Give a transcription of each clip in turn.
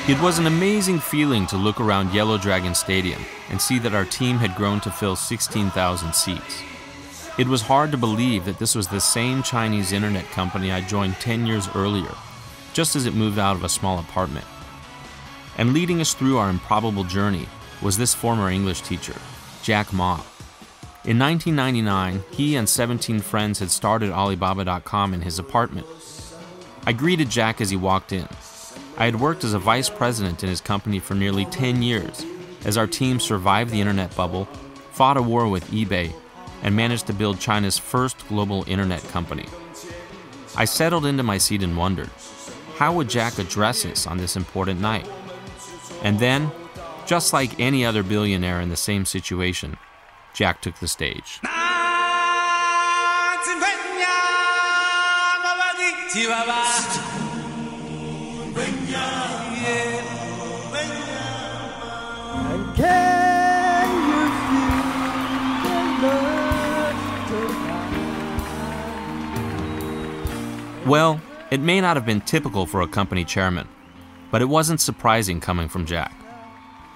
It was an amazing feeling to look around Yellow Dragon Stadium and see that our team had grown to fill 16,000 seats. It was hard to believe that this was the same Chinese internet company I joined 10 years earlier, just as it moved out of a small apartment. And leading us through our improbable journey was this former English teacher, Jack Ma. In 1999, he and 17 friends had started Alibaba.com in his apartment. I greeted Jack as he walked in. I had worked as a vice president in his company for nearly 10 years, as our team survived the internet bubble, fought a war with eBay, and managed to build China's first global internet company. I settled into my seat and wondered, how would Jack address us on this important night? And then, just like any other billionaire in the same situation, Jack took the stage. Well, it may not have been typical for a company chairman, but it wasn't surprising coming from Jack.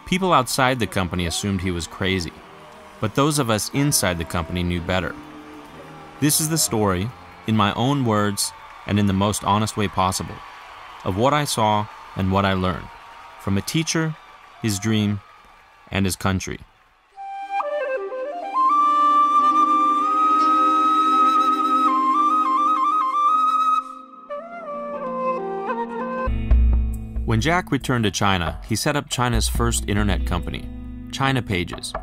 People outside the company assumed he was crazy, but those of us inside the company knew better. This is the story, in my own words and in the most honest way possible, of what I saw and what I learned from a teacher, his dream, and his country. When Jack returned to China, he set up China's first internet company, China Pages,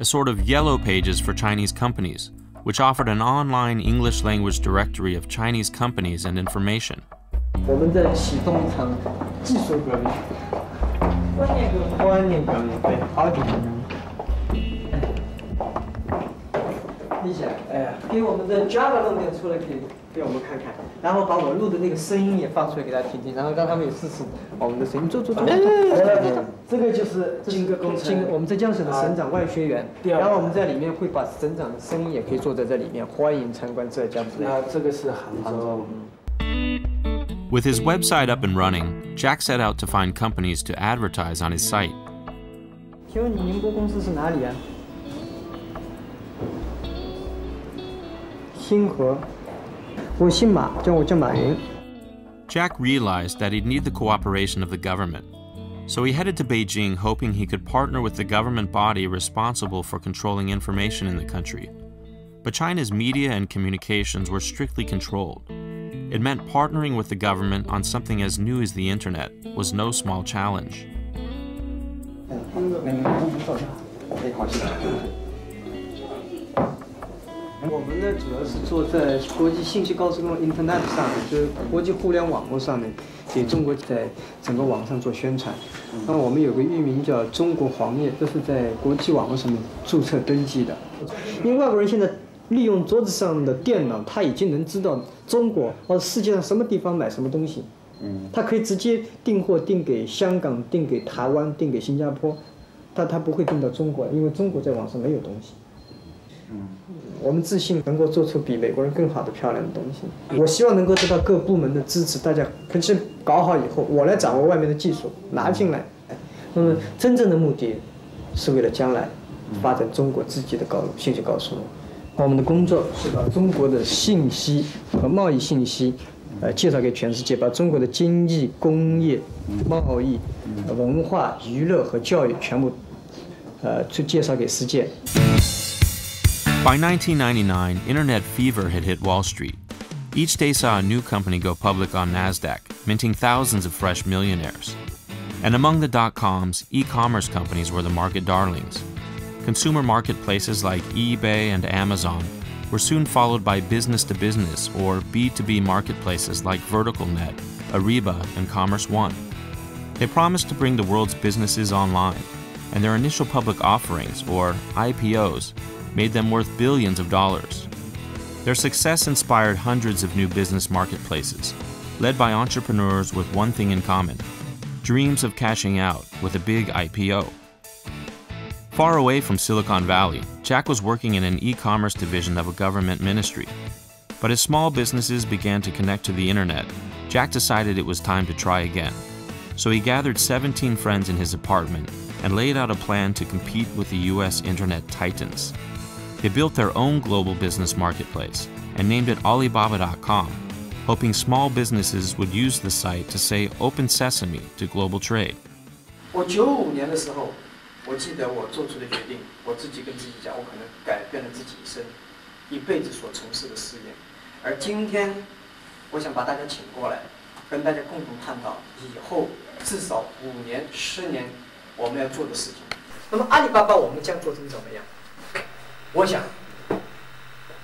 a sort of yellow pages for Chinese companies, which offered an online English language directory of Chinese companies and information. With his website up and running, Jack set out to find companies to advertise on his site. Jack realized that he'd need the cooperation of the government, so he headed to Beijing hoping he could partner with the government body responsible for controlling information in the country. But China's media and communications were strictly controlled. It meant partnering with the government on something as new as the internet was no small challenge. By 1999, internet fever had hit Wall Street. Each day saw a new company go public on NASDAQ, minting thousands of fresh millionaires. And among the dot-coms, e-commerce companies were the market darlings. Consumer marketplaces like eBay and Amazon were soon followed by business-to-business or B2B marketplaces like VerticalNet, Ariba, and Commerce One. They promised to bring the world's businesses online, and their initial public offerings, or IPOs, made them worth billions of dollars. Their success inspired hundreds of new business marketplaces, led by entrepreneurs with one thing in common: dreams of cashing out with a big IPO. Far away from Silicon Valley, Jack was working in an e-commerce division of a government ministry. But as small businesses began to connect to the internet, Jack decided it was time to try again. So he gathered 17 friends in his apartment and laid out a plan to compete with the US internet titans. They built their own global business marketplace and named it Alibaba.com, hoping small businesses would use the site to say open sesame to global trade. 我95年的时候，我记得我做出的决定，我自己跟自己讲，我可能改变了自己一辈子所从事的事业。而今天，我想把大家请过来，跟大家共同探讨以后至少5年、10年我们要做的事情。那么阿里巴巴我们将做成怎么样？我想，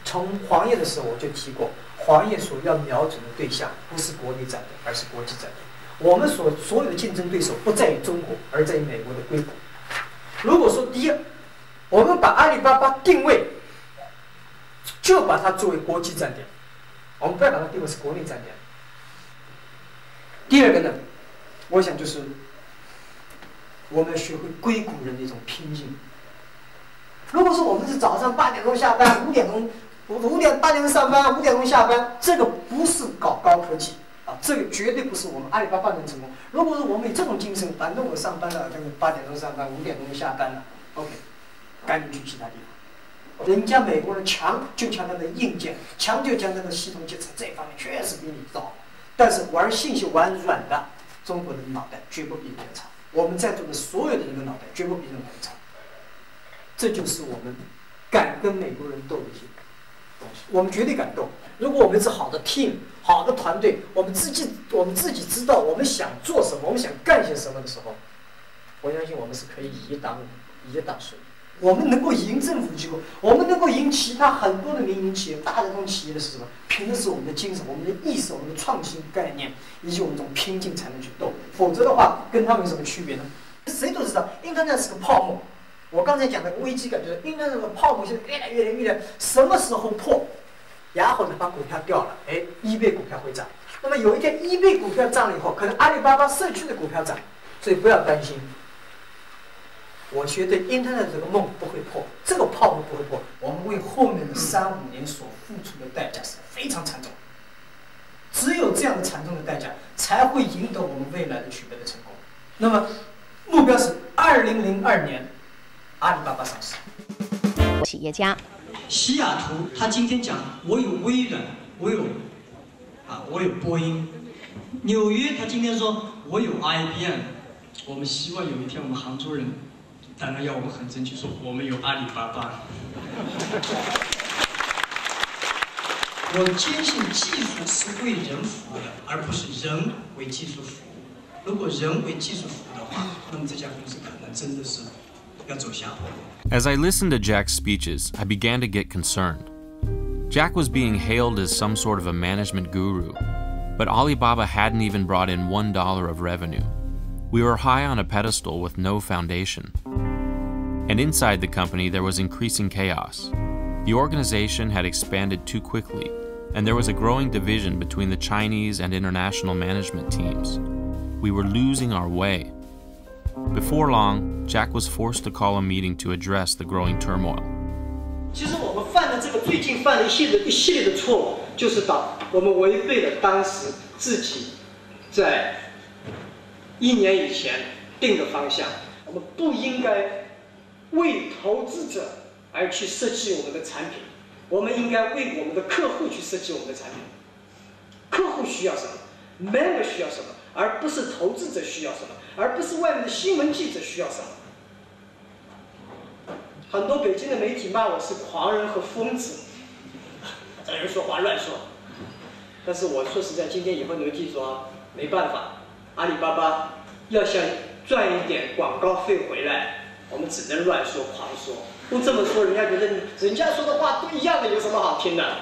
从黄页的时候我就提过，黄页所要瞄准的对象不是国内战略，而是国际战略。我们所有的竞争对手不在于中国，而在于美国的硅谷。如果说第一，我们把阿里巴巴定位，就把它作为国际站点，我们不要把它定位是国内站点。第二个呢，我想就是我们要学会硅谷人的一种拼劲。如果说我们是早上8点钟下班，8点钟上班，5点钟下班，这个不是搞高科技啊，这个绝对不是我们阿里巴巴能成功。如果说我们有这种精神，反正我上班了，8点钟上班，5点钟就下班了 ，OK， 赶紧去其他地方。人家美国人强就强他的硬件，强就强他的系统建设，这一方面确实比你糟。但是玩信息玩软的，中国人的脑袋绝不比别人差。我们在座的所有的人的脑袋绝不比任何人差。这就是我们敢跟美国人斗的一些东西，我们绝对敢斗。如果我们是好的 team、好的团队，我们自己知道我们想做什么，我们想干些什么的时候，我相信我们是可以以一当十。我们能够赢政府机构，我们能够赢其他很多的民营企业、大的这种企业的是什么？凭的是我们的精神、我们的意识、我们的创新概念，以及我们这种拼劲才能去斗。否则的话，跟他们有什么区别呢？谁都知道，Internet 是个泡沫。我刚才讲的危机感就是Internet这个泡沫现在越来，什么时候破？然后呢，把股票掉了，eBay 股票会涨。那么有一天eBay股票涨了以后，可能阿里巴巴社区的股票涨，所以不要担心。我觉得 Internet 这个梦不会破，这个泡沫不会破。我们为后面的3、5年所付出的代价是非常惨重。只有这样的惨重的代价，才会赢得我们未来的取得的成功。那么目标是2002年，阿里巴巴上市。企业家西雅图，他今天讲我有微软，我有波音。纽约，他今天说我有 IBM。我们希望有一天我们杭州人，当然要我们很争气说我们有阿里巴巴。我坚信技术是为人服务的，而不是人为技术服务。如果人为技术服务的话，那么这家公司可能真的是要走下坡。As I listened to Jack's speeches, I began to get concerned. Jack was being hailed as some sort of a management guru, but Alibaba hadn't even brought in $1 of revenue. We were high on a pedestal with no foundation. And inside the company, there was increasing chaos. The organization had expanded too quickly, and there was a growing division between the Chinese and international management teams. We were losing our way. Before long, Jack was forced to call a meeting to address the growing turmoil. 其实我们最近犯了一系列的错误，就是我们违背了当时自己在1年以前定的方向。我们不应该为投资者而去设计我们的产品，我们应该为我们的客户去设计我们的产品。客户需要什么 ，member 需要什么，而不是投资者需要什么，而不是外面的新闻记者需要什么。很多北京的媒体骂我是狂人和疯子，这人说话乱说。但是我说实在，今天以后你们记住啊，没办法，阿里巴巴要想赚一点广告费回来，我们只能乱说、狂说。不这么说，人家觉得人家说的话都一样的，有什么好听的？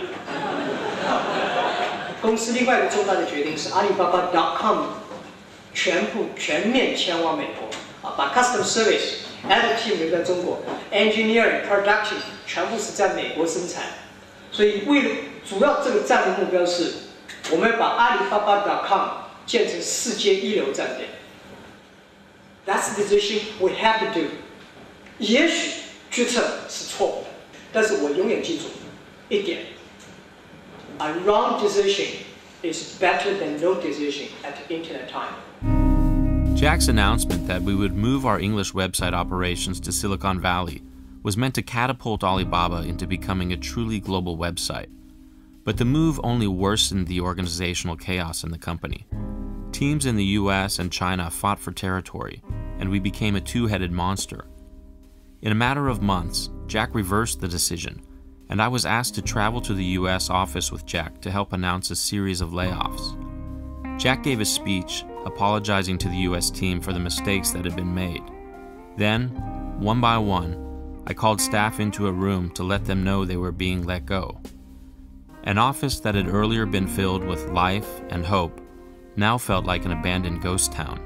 公司另外一个重大的决定是阿里巴巴 .com 全面迁往美国啊，把 custom service、additive 留在中国 ，engineering、production 全部是在美国生产。所以为了主要这个战略目标是，我们要把阿里巴巴 .com 建成世界一流站点。That's the decision we have to do。也许决策是错误的，但是我永远记住一点 ：a wrong decision is better than no decision at the internet time。Jack's announcement that we would move our English website operations to Silicon Valley was meant to catapult Alibaba into becoming a truly global website. But the move only worsened the organizational chaos in the company. Teams in the US and China fought for territory, and we became a two-headed monster. In a matter of months, Jack reversed the decision, and I was asked to travel to the US office with Jack to help announce a series of layoffs. Jack gave a speech apologizing to the US team for the mistakes that had been made. Then, one by one, I called staff into a room to let them know they were being let go. An office that had earlier been filled with life and hope now felt like an abandoned ghost town.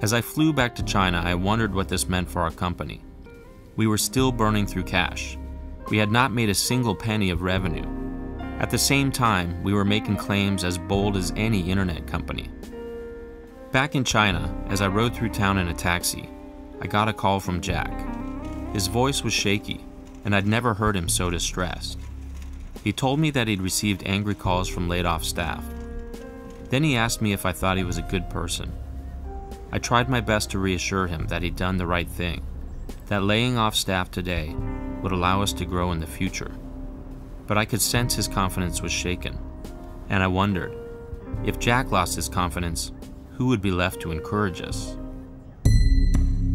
As I flew back to China, I wondered what this meant for our company. We were still burning through cash. We had not made a single penny of revenue. At the same time, we were making claims as bold as any internet company. Back in China, as I rode through town in a taxi, I got a call from Jack. His voice was shaky, and I'd never heard him so distressed. He told me that he'd received angry calls from laid-off staff. Then he asked me if I thought he was a good person. I tried my best to reassure him that he'd done the right thing, that laying off staff today would allow us to grow in the future. But I could sense his confidence was shaken, and I wondered, if Jack lost his confidence, who would be left to encourage us?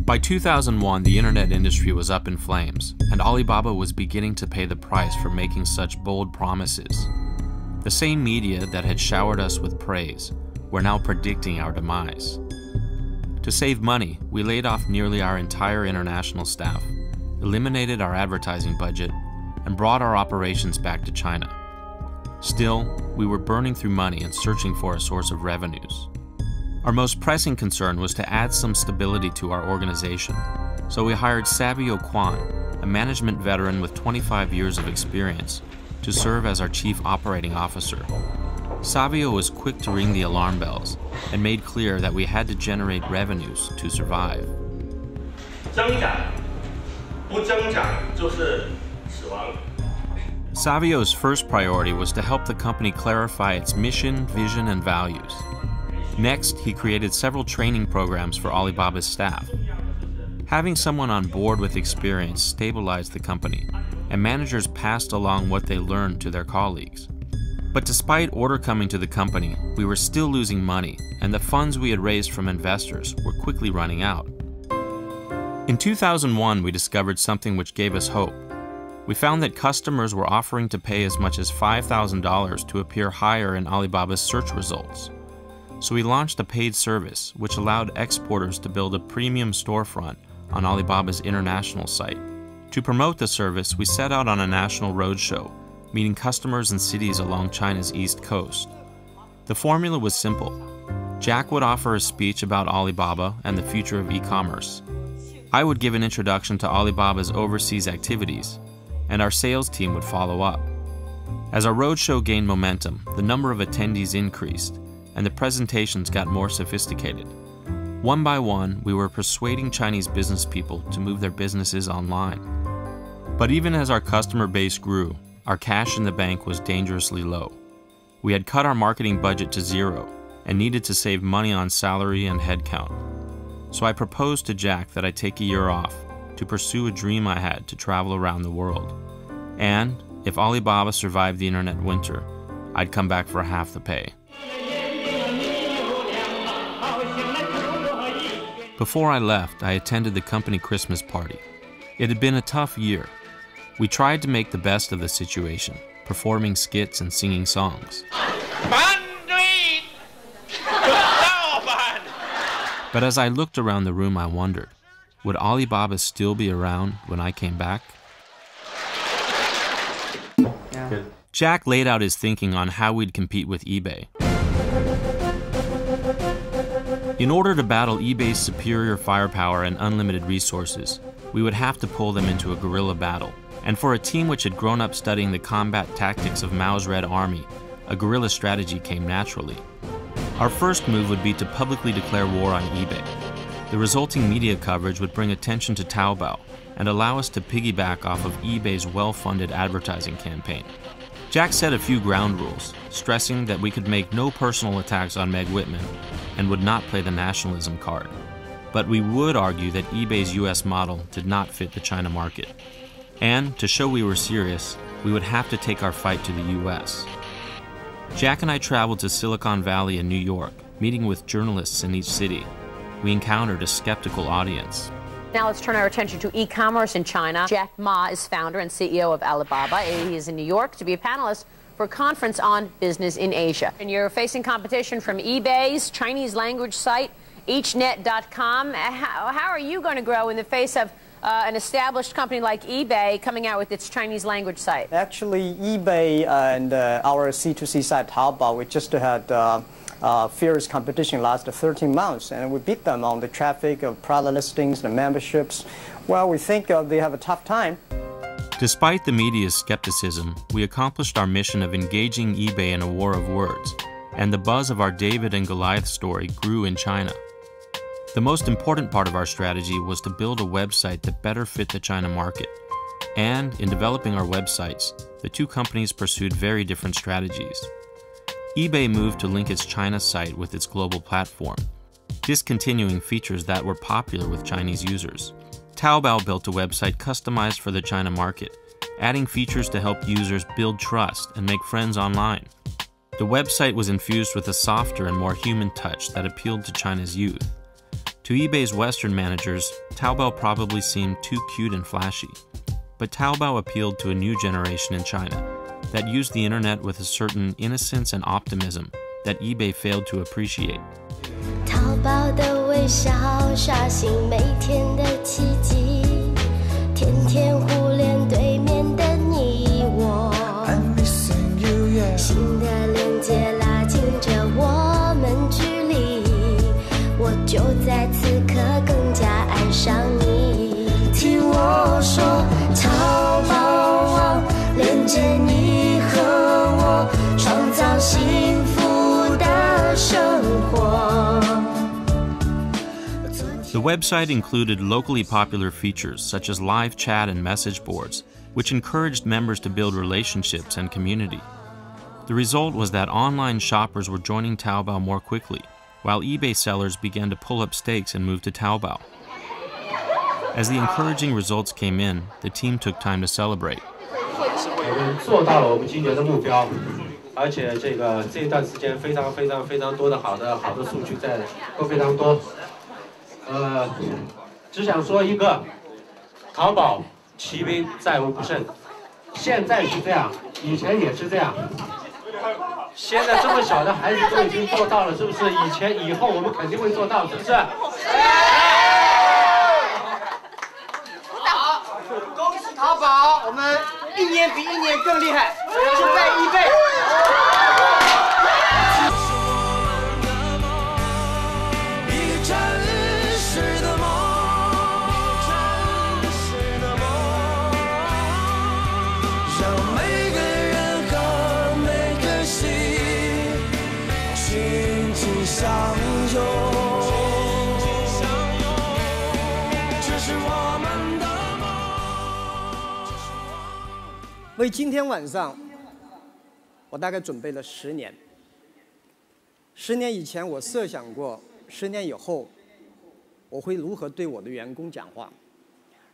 By 2001, the internet industry was up in flames, and Alibaba was beginning to pay the price for making such bold promises. The same media that had showered us with praise were now predicting our demise. To save money, we laid off nearly our entire international staff, eliminated our advertising budget, and brought our operations back to China. Still, we were burning through money and searching for a source of revenues. Our most pressing concern was to add some stability to our organization, so we hired Savio Kwan, a management veteran with 25 years of experience, to serve as our chief operating officer. Savio was quick to ring the alarm bells and made clear that we had to generate revenues to survive. Savio's first priority was to help the company clarify its mission, vision, and values. Next, he created several training programs for Alibaba's staff. Having someone on board with experience stabilized the company, and managers passed along what they learned to their colleagues. But despite order coming to the company, we were still losing money, and the funds we had raised from investors were quickly running out. In 2001, we discovered something which gave us hope. We found that customers were offering to pay as much as $5,000 to appear higher in Alibaba's search results. So we launched a paid service which allowed exporters to build a premium storefront on Alibaba's international site. To promote the service, we set out on a national roadshow, meeting customers in cities along China's east coast. The formula was simple. Jack would offer a speech about Alibaba and the future of e-commerce. I would give an introduction to Alibaba's overseas activities, and our sales team would follow up. As our roadshow gained momentum, the number of attendees increased, and the presentations got more sophisticated. One by one, we were persuading Chinese business people to move their businesses online. But even as our customer base grew, our cash in the bank was dangerously low. We had cut our marketing budget to zero and needed to save money on salary and headcount. So I proposed to Jack that I take a year off to pursue a dream I had to travel around the world. And if Alibaba survived the internet winter, I'd come back for half the pay. Before I left, I attended the company Christmas party. It had been a tough year. We tried to make the best of the situation, performing skits and singing songs. But as I looked around the room, I wondered, would Alibaba still be around when I came back? Yeah. Jack laid out his thinking on how we'd compete with eBay. In order to battle eBay's superior firepower and unlimited resources, we would have to pull them into a guerrilla battle. And for a team which had grown up studying the combat tactics of Mao's Red Army, a guerrilla strategy came naturally. Our first move would be to publicly declare war on eBay. The resulting media coverage would bring attention to Taobao and allow us to piggyback off of eBay's well-funded advertising campaign. Jack set a few ground rules, stressing that we could make no personal attacks on Meg Whitman and would not play the nationalism card. But we would argue that eBay's US model did not fit the China market. And to show we were serious, we would have to take our fight to the US. Jack and I traveled to Silicon Valley and New York, meeting with journalists in each city. We encountered a skeptical audience. Now let's turn our attention to e-commerce in China. Jack Ma is founder and CEO of Alibaba. He is in New York to be a panelist for a conference on business in Asia. And you're facing competition from eBay's Chinese language site, hnet.com. How are you going to grow in the face of an established company like eBay coming out with its Chinese language site? Actually, eBay and our C2C site Taobao, we just had fierce competition last 13 months, and we beat them on the traffic of product listings and memberships. Well, we think they have a tough time. Despite the media's skepticism, we accomplished our mission of engaging eBay in a war of words, and the buzz of our David and Goliath story grew in China. The most important part of our strategy was to build a website that better fit the China market. And in developing our websites, the two companies pursued very different strategies. eBay moved to link its China site with its global platform, discontinuing features that were popular with Chinese users. Taobao built a website customized for the China market, adding features to help users build trust and make friends online. The website was infused with a softer and more human touch that appealed to China's youth. To eBay's Western managers, Taobao probably seemed too cute and flashy. But Taobao appealed to a new generation in China that used the internet with a certain innocence and optimism that eBay failed to appreciate. 淘宝的微笑刷新每天的奇迹，天天互联对面的你我，新的连接拉近着我们距离，我就在此刻更加爱上你。听我说，淘宝网连接你和我，创造幸福的生活。The website included locally popular features such as live chat and message boards, which encouraged members to build relationships and community. The result was that online shoppers were joining Taobao more quickly, while eBay sellers began to pull up stakes and move to Taobao. As the encouraging results came in, the team took time to celebrate. 我们做到了我们今年的目标，而且这一段时间非常多的好的数据都非常多。只想说一个，淘宝骑兵战无不胜，现在是这样，以前也是这样。现在这么小的孩子都已经做到了，是不是？以后我们肯定会做到，是不是？好，恭喜淘宝，我们一年比一年更厉害，击败eBay。为今天晚上，我大概准备了10年。10年以前，我设想过10年以后，我会如何对我的员工讲话，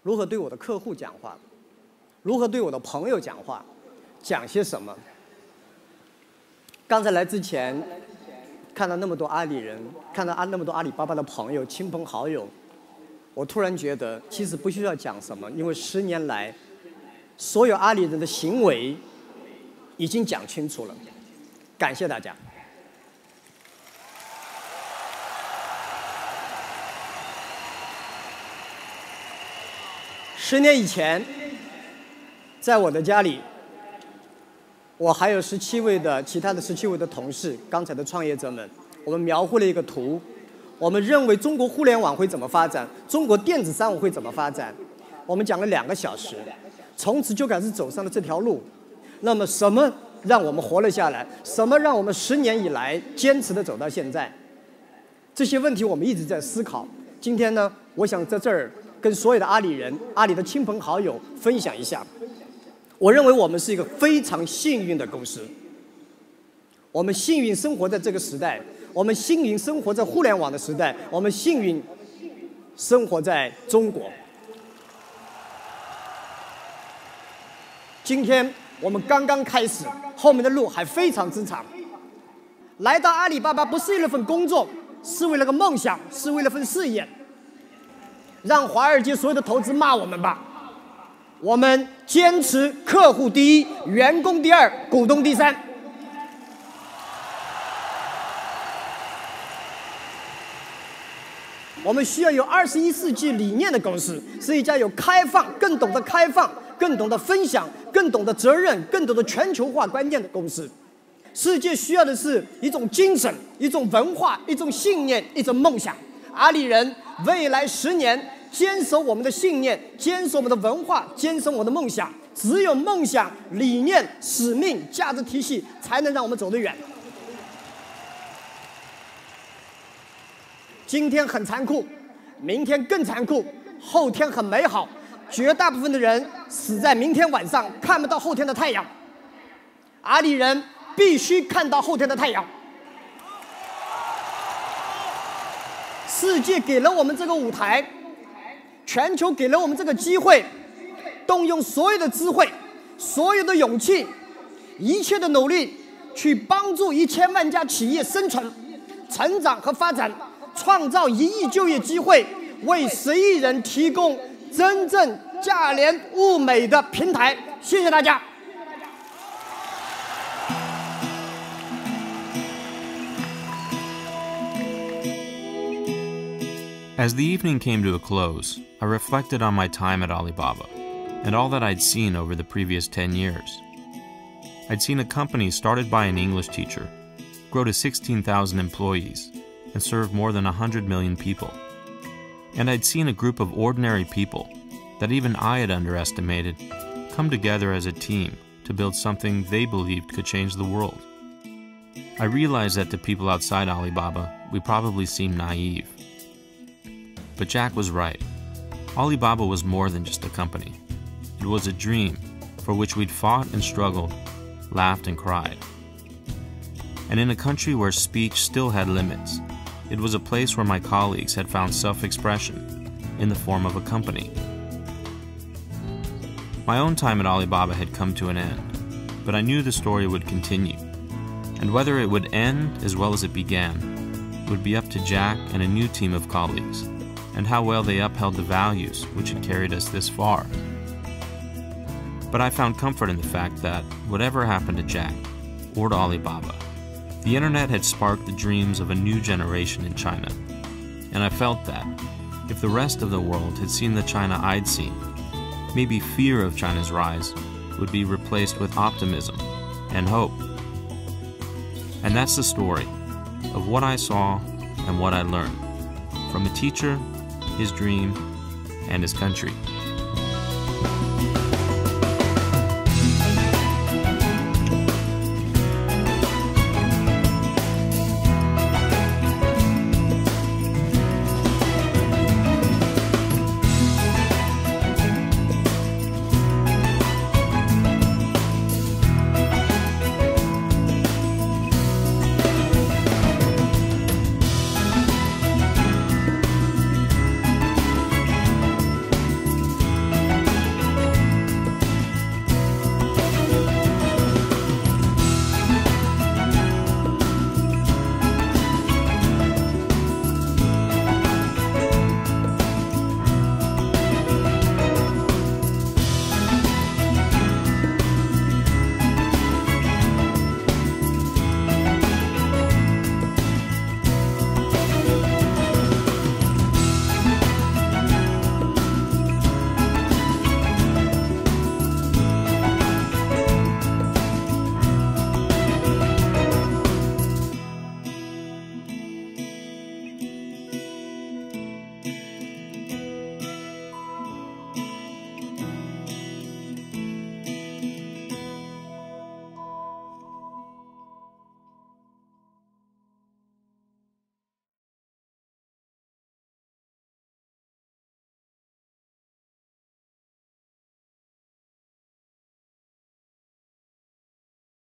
如何对我的客户讲话，如何对我的朋友讲话，讲些什么。刚才来之前，看到那么多阿里人，看到那么多阿里巴巴的朋友、亲朋好友，我突然觉得，其实不需要讲什么，因为10年来，所有阿里人的行为已经讲清楚了。感谢大家。10年以前，在我的家里，我还有其他的17位的同事，刚才的创业者们，我们描绘了一个图，我们认为中国互联网会怎么发展，中国电子商务会怎么发展，我们讲了2个小时。从此就开始走上了这条路。那么什么让我们活了下来？什么让我们10年以来坚持的走到现在？这些问题我们一直在思考。今天呢，我想在这儿跟所有的阿里人、阿里的亲朋好友分享一下。我认为我们是一个非常幸运的公司。我们幸运生活在这个时代，我们幸运生活在互联网的时代，我们幸运生活在中国。今天我们刚刚开始，后面的路还非常之长。来到阿里巴巴不是为了份工作，是为了个梦想，是为了份事业。让华尔街所有的投资骂我们吧，我们坚持客户第一，员工第二，股东第三。我们需要有21世纪理念的公司，是一家有开放、更懂得开放、更懂得分享、更懂得责任、更懂得全球化观念的公司。世界需要的是一种精神、一种文化、一种信念、一种梦想。阿里人未来10年坚守我们的信念，坚守我们的文化，坚守我们的梦想。只有梦想、理念、使命、价值体系，才能让我们走得远。今天很残酷，明天更残酷，后天很美好。绝大部分的人死在明天晚上，看不到后天的太阳。阿里人必须看到后天的太阳。世界给了我们这个舞台，全球给了我们这个机会，动用所有的智慧、所有的勇气、一切的努力，去帮助1000万家企业生存、成长和发展。创造1亿就业机会，为10亿人提供真正价廉物美的平台。谢谢大家。As the evening came to a close, I reflected on my time at Alibaba and all that I'd seen over the previous 10 years. I'd seen a company started by an English teacher grow to 16,000 employees and serve more than 100 million people. And I'd seen a group of ordinary people that even I had underestimated come together as a team to build something they believed could change the world. I realized that to people outside Alibaba, we probably seemed naive. But Jack was right. Alibaba was more than just a company. It was a dream for which we'd fought and struggled, laughed and cried. And in a country where speech still had limits, it was a place where my colleagues had found self-expression in the form of a company. My own time at Alibaba had come to an end, but I knew the story would continue. And whether it would end as well as it began would be up to Jack and a new team of colleagues, and how well they upheld the values which had carried us this far. But I found comfort in the fact that, whatever happened to Jack, or to Alibaba, the internet had sparked the dreams of a new generation in China. And I felt that, if the rest of the world had seen the China I'd seen, maybe fear of China's rise would be replaced with optimism and hope. And that's the story of what I saw and what I learned from a teacher, his dream, and his country.